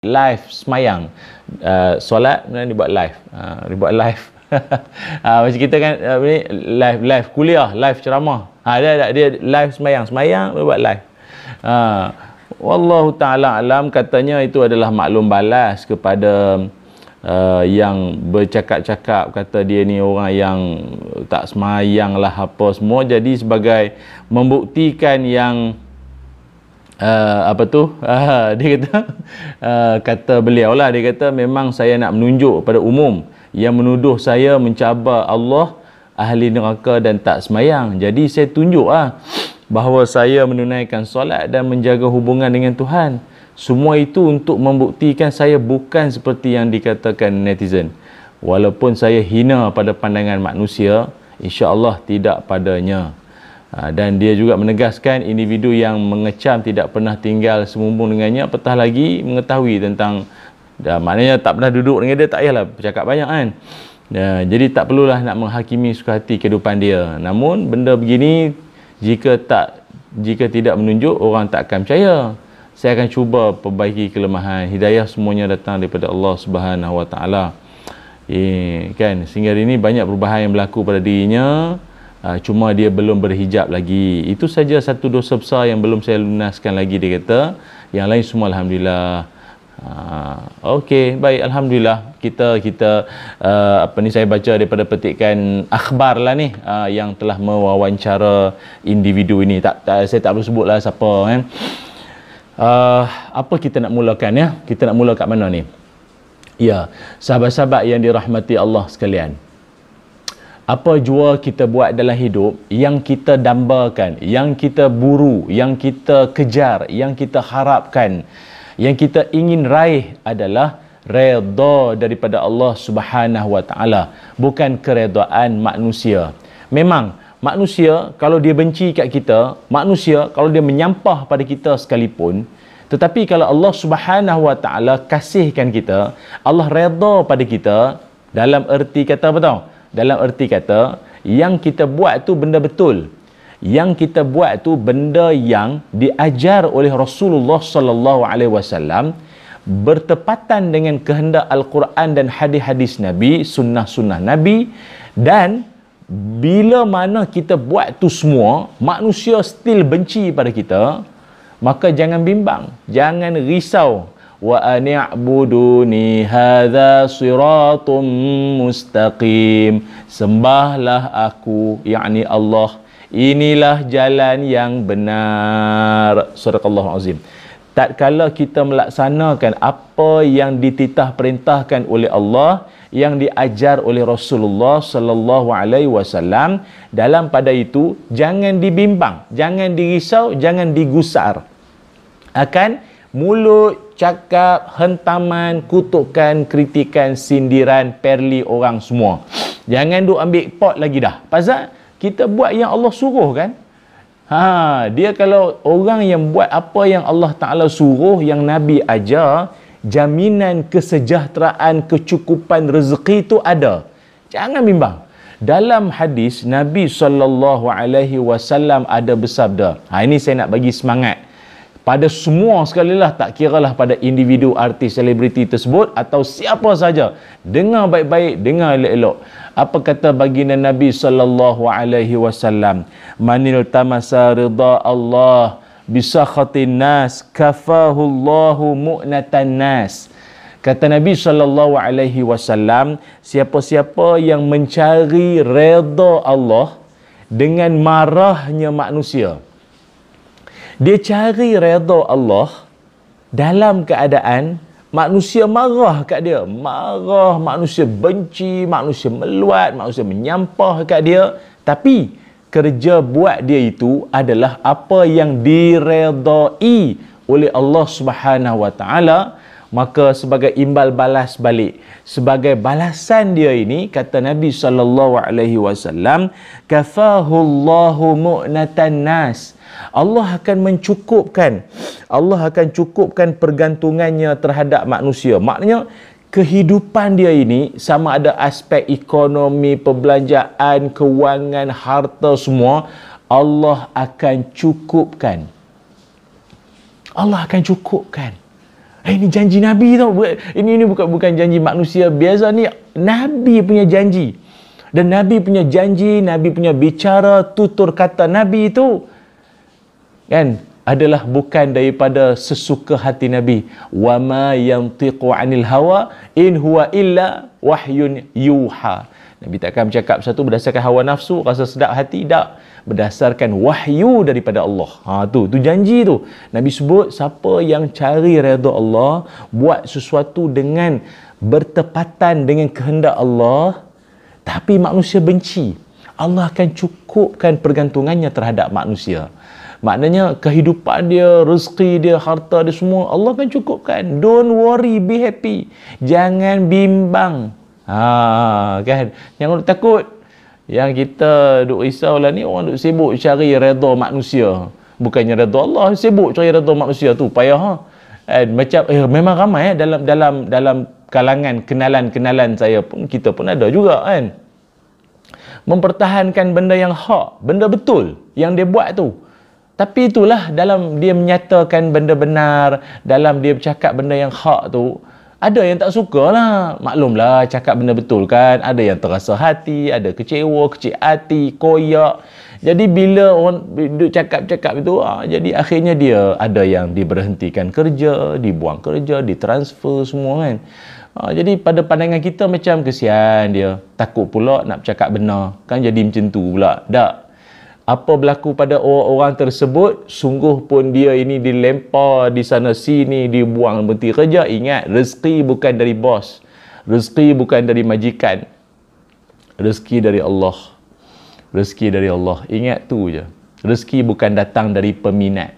live semayang. Solat kemudian dibuat live. Dibuat live. Macam kita kan live kuliah, live ceramah. Dia live semayang buat live. Wallahu ta'ala alam, katanya itu adalah maklum balas kepada yang bercakap-cakap kata dia ni orang yang tak semayang lah apa semua. Jadi sebagai membuktikan yang dia kata kata beliau lah, dia kata memang saya nak menunjuk pada umum yang menuduh saya mencabar Allah, ahli neraka dan tak semayang. Jadi saya tunjuk bahawa saya menunaikan solat dan menjaga hubungan dengan Tuhan. Semua itu untuk membuktikan saya bukan seperti yang dikatakan netizen. Walaupun saya hina pada pandangan manusia, insya-Allah tidak padanya. Dan dia juga menegaskan individu yang mengecam tidak pernah tinggal semumbung dengannya, apatah lagi mengetahui tentang, maknanya tak pernah duduk dengan dia, tak payahlah bercakap banyak kan. Jadi tak perlulah nak menghakimi suka hati kehidupan dia. Namun benda begini jika tidak menunjuk, orang tak akan percaya. Saya akan cuba perbaiki kelemahan. Hidayah semuanya datang daripada Allah Subhanahu Wa Taala. Kan, sehingga hari ini banyak perubahan yang berlaku pada dirinya. Cuma dia belum berhijab lagi. Itu saja satu dosa besar yang belum saya lunaskan lagi, dia kata. Yang lain semua alhamdulillah. Okey, baik, alhamdulillah. Kita saya baca daripada petikan akhbar lah ni, yang telah mewawancara individu ini. Saya tak perlu sebutlah siapa kan. Apa kita nak mulakan ya? Kita nak mula kat mana ni? Ya, sahabat-sahabat yang dirahmati Allah sekalian. Apa jua kita buat dalam hidup, yang kita dambakan, yang kita buru, yang kita kejar, yang kita harapkan, yang kita ingin raih adalah redha daripada Allah Subhanahu Wa Taala, bukan keredaan manusia. Memang manusia kalau dia benci kat kita, manusia kalau dia menyampah pada kita sekalipun, tetapi kalau Allah Subhanahu Wa Taala kasihkan kita, Allah redha pada kita, dalam erti kata apa tahu? Dalam erti kata yang kita buat tu benda betul. Yang kita buat tu benda yang diajar oleh Rasulullah sallallahu alaihi wasallam, bertepatan dengan kehendak Al-Quran dan hadis-hadis Nabi, sunnah-sunnah Nabi. Dan bila mana kita buat tu semua, manusia still benci pada kita, maka jangan bimbang, jangan risau. Wa ani'buduni hadza siratum mustaqim. Sembahlah aku, yakni Allah, inilah jalan yang benar. Suraqallahu azim. Tatkala kita melaksanakan apa yang dititah perintahkan oleh Allah, yang diajar oleh Rasulullah sallallahu alaihi wasallam, dalam pada itu jangan dibimbang, jangan dirisau, jangan digusar akan mulut, cakap, hentaman, kutukan, kritikan, sindiran, perli orang semua. Jangan duk ambil pot lagi dah. Pasal kita buat yang Allah suruh kan. Dia kalau orang yang buat apa yang Allah Ta'ala suruh, yang Nabi ajar, jaminan kesejahteraan, kecukupan rezeki itu ada. Jangan bimbang. Dalam hadis Nabi SAW ada bersabda. Ini saya nak bagi semangat pada semua sekali lah, tak kiralah pada individu, artis, selebriti tersebut atau siapa saja. Dengar baik-baik, dengar elok-elok. Apa kata baginda Nabi SAW? Manil tamasa ridha Allah bisakhatin nas kafahullahu mu'natan nas. Kata Nabi SAW, siapa-siapa yang mencari redha Allah dengan marahnya manusia, dia cari redha Allah dalam keadaan manusia marah kat dia. Marah, manusia benci, manusia meluat, manusia menyampah kat dia. Tapi kerja buat dia itu adalah apa yang diredai oleh Allah Subhanahu Wa Taala. Maka sebagai imbal balas balik, sebagai balasan dia ini, kata Nabi SAW, kafahullahu mu'natan nas. Allah akan mencukupkan, Allah akan cukupkan pergantungannya terhadap manusia. Maknanya kehidupan dia ini, sama ada aspek ekonomi, perbelanjaan, kewangan, harta semua, Allah akan cukupkan. Allah akan cukupkan. Ini janji Nabi tau. Ini bukan janji manusia biasa ni. Nabi punya janji. Dan Nabi punya janji, Nabi punya bicara, tutur kata Nabi itu kan adalah bukan daripada sesuka hati Nabi. Wa ma yantiqu 'anil hawa in huwa illa wahyun yuha. Nabi takkan bercakap satu berdasarkan hawa nafsu, rasa sedap hati, tak. Berdasarkan wahyu daripada Allah. Tu janji tu. Nabi sebut siapa yang cari redha Allah, buat sesuatu dengan bertepatan dengan kehendak Allah, tapi manusia benci, Allah akan cukupkan pergantungannya terhadap manusia. Maknanya kehidupan dia, rezeki dia, harta dia semua Allah akan cukupkan. Don't worry, be happy. Jangan bimbang. Kan? Jangan takut. Yang kita duk risau lah ni, orang duk sibuk cari redha manusia. Bukannya redha Allah, sibuk cari redha manusia tu payah. Macam memang ramai dalam kalangan kenalan saya pun, kita pun ada juga kan, mempertahankan benda yang hak, benda betul yang dia buat tu. Tapi itulah, dalam dia menyatakan benda benar, dalam dia bercakap benda yang hak tu, ada yang tak suka lah. Maklumlah, cakap benda betul kan, ada yang terasa hati, ada kecewa, kecil hati, koyak. Jadi bila orang duduk cakap-cakap itu, jadi akhirnya dia ada yang diberhentikan kerja, dibuang kerja, ditransfer semua kan. Jadi pada pandangan kita macam kesian dia, takut pula nak bercakap benar kan, jadi macam tu pula. Tak. Apa berlaku pada orang-orang tersebut, sungguh pun dia ini dilempar di sana sini, dibuang berhenti kerja. Ingat, rezeki bukan dari bos, rezeki bukan dari majikan, rezeki dari Allah. Rezeki dari Allah. Ingat tu je. Rezeki bukan datang dari peminat,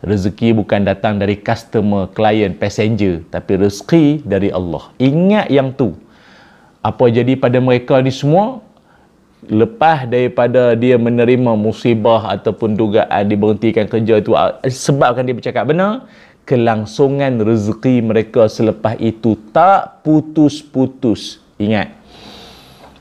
rezeki bukan datang dari customer, klien, passenger, tapi rezeki dari Allah. Ingat yang tu. Apa jadi pada mereka ni semua, lepas daripada dia menerima musibah ataupun dugaan diberhentikan kerja itu sebabkan dia bercakap benar, kelangsungan rezeki mereka selepas itu tak putus-putus.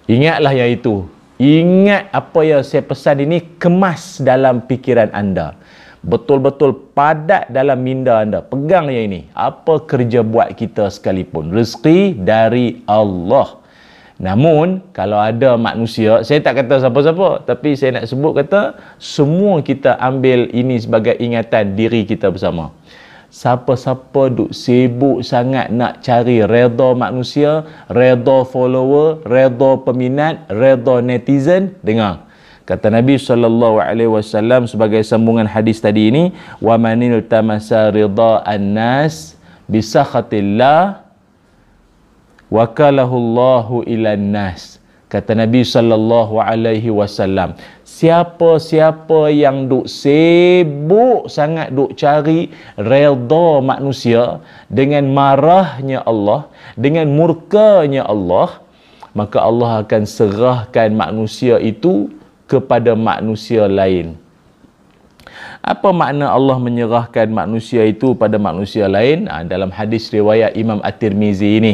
Ingatlah yang itu. Ingat apa yang saya pesan ini, kemas dalam fikiran anda, betul-betul padat dalam minda anda. Pegang yang ini. Apa kerja buat kita sekalipun, rezeki dari Allah. Namun kalau ada manusia, saya tak kata siapa-siapa, tapi saya nak sebut kata semua kita ambil ini sebagai ingatan diri kita bersama. Siapa-siapa duk sibuk sangat nak cari redha manusia, redha follower, redha peminat, redha netizen, dengar kata Nabi SAW sebagai sambungan hadis tadi ini, wa manil tamasa ridha an-nas bisakhatillah wakalahullahu ilan nas. Kata Nabi SAW, siapa-siapa yang duk sibuk sangat duk cari redha manusia dengan marahnya Allah, dengan murkanya Allah, maka Allah akan serahkan manusia itu kepada manusia lain. Apa makna Allah menyerahkan manusia itu pada manusia lain? Dalam hadis riwayat Imam At-Tirmizi ini,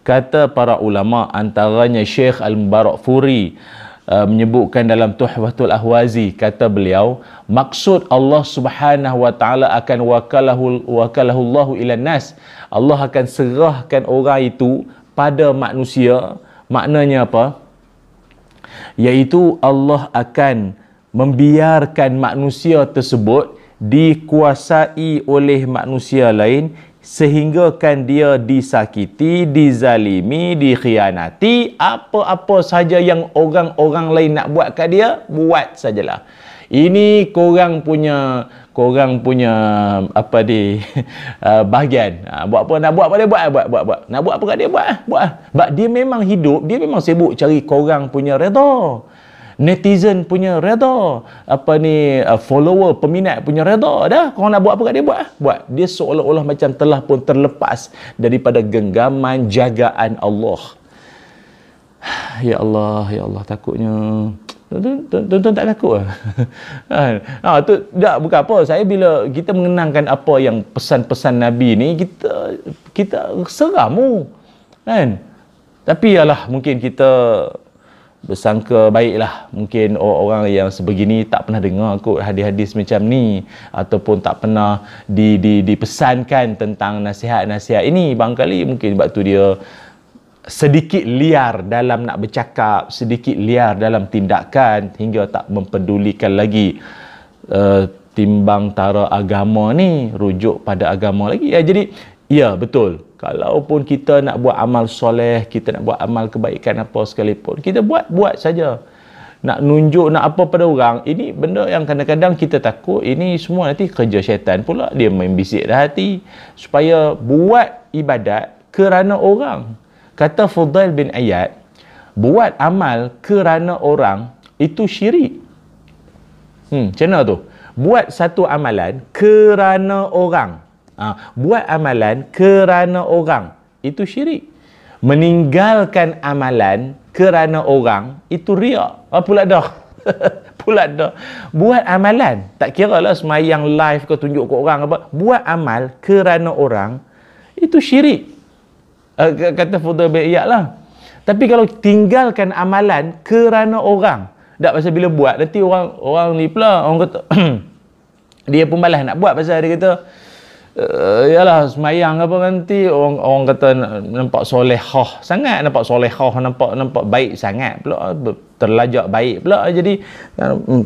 kata para ulama, antaranya Syekh Al-Mubarakfuri menyebutkan dalam Tuhfatul Ahwazi, kata beliau, maksud Allah Subhanahu wa taala akan wakalahullahu ilan nas, Allah akan serahkan orang itu pada manusia. Maknanya apa? Iaitu Allah akan membiarkan manusia tersebut dikuasai oleh manusia lain, sehingga kan dia disakiti, dizalimi, dikhianati. Apa-apa saja yang orang-orang lain nak buat kat dia, buat sajalah. Ini korang punya apa di bahagian. Buat apa, nak buat apa dia buat. Nak buat apa kat dia buat. Sebab dia memang hidup, dia memang sibuk cari korang punya redha, netizen punya redha, follower, peminat punya redha. Dah, korang nak buat apa kat dia buat. Dia seolah-olah macam telah pun terlepas daripada genggaman jagaan Allah. Ya Allah, takutnya tuan-tuan tak takut lah. Tu tak, bukan apa, saya bila kita mengenangkan apa yang pesan-pesan Nabi ni, kita seram kan. Tapi yalah, mungkin kita bersangka baiklah. Mungkin orang yang sebegini tak pernah dengar kot hadis-hadis macam ni, ataupun tak pernah dipesankan tentang nasihat-nasihat ini. Barangkali mungkin sebab tu dia sedikit liar dalam nak bercakap, sedikit liar dalam tindakan, hingga tak mempedulikan lagi timbang tara agama ni, rujuk pada agama lagi. Jadi ya, betul. Kalaupun kita nak buat amal soleh, kita nak buat amal kebaikan apa sekalipun, kita buat saja. Nak nunjuk, nak apa pada orang, ini benda yang kadang-kadang kita takut, ini semua nanti kerja syaitan pula. Dia main bisik dah hati, supaya buat ibadat kerana orang. Kata Fudail bin Iyad, buat amal kerana orang, itu syirik. Macam mana tu? Buat satu amalan kerana orang. Buat amalan kerana orang, itu syirik. Meninggalkan amalan kerana orang, itu riak. Pula dah. Pula dah. Buat amalan, tak kira lah semayang live ke tunjuk ke orang apa. Buat amal kerana orang, itu syirik. Kata Fudail bin Iyad lah. Tapi kalau tinggalkan amalan kerana orang, tak pasal bila buat, nanti orang ni pula, orang kata, dia pun balas nak buat pasal dia kata, yalah semayang apa nanti orang kata nampak solehah sangat, nampak solehah, nampak baik sangat pula, terlajak baik pula. Jadi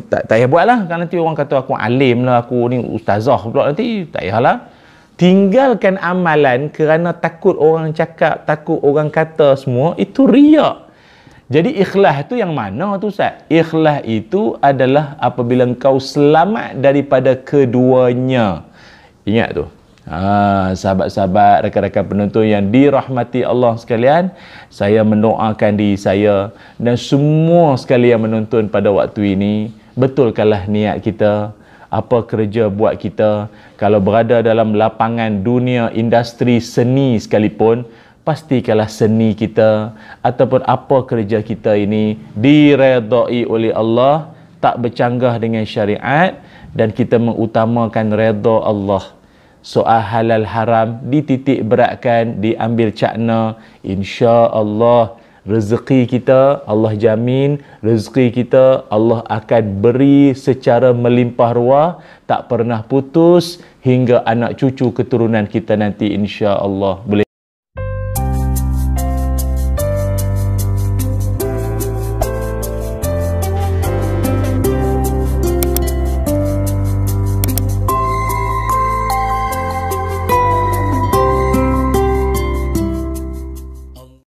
tak payah buat lah, kan nanti orang kata aku alim lah, aku ni ustazah pula, nanti tak payahlah. Tinggalkan amalan kerana takut orang cakap, takut orang kata semua, itu riak. Jadi ikhlas tu yang mana tu Ustaz? Ikhlas itu adalah apabila engkau selamat daripada keduanya. Ingat tu. Sahabat-sahabat, rakan-rakan penonton yang dirahmati Allah sekalian, saya mendoakan diri saya dan semua sekali yang menonton pada waktu ini, betulkanlah niat kita, apa kerja buat kita. Kalau berada dalam lapangan dunia industri seni sekalipun, pastikanlah seni kita ataupun apa kerja kita ini diredai oleh Allah, tak bercanggah dengan syariat, dan kita mengutamakan redha Allah. Soal halal haram dititik beratkan, diambil cakna, insya-Allah rezeki kita Allah jamin, rezeki kita Allah akan beri secara melimpah ruah, tak pernah putus hingga anak cucu keturunan kita nanti, insya-Allah. Boleh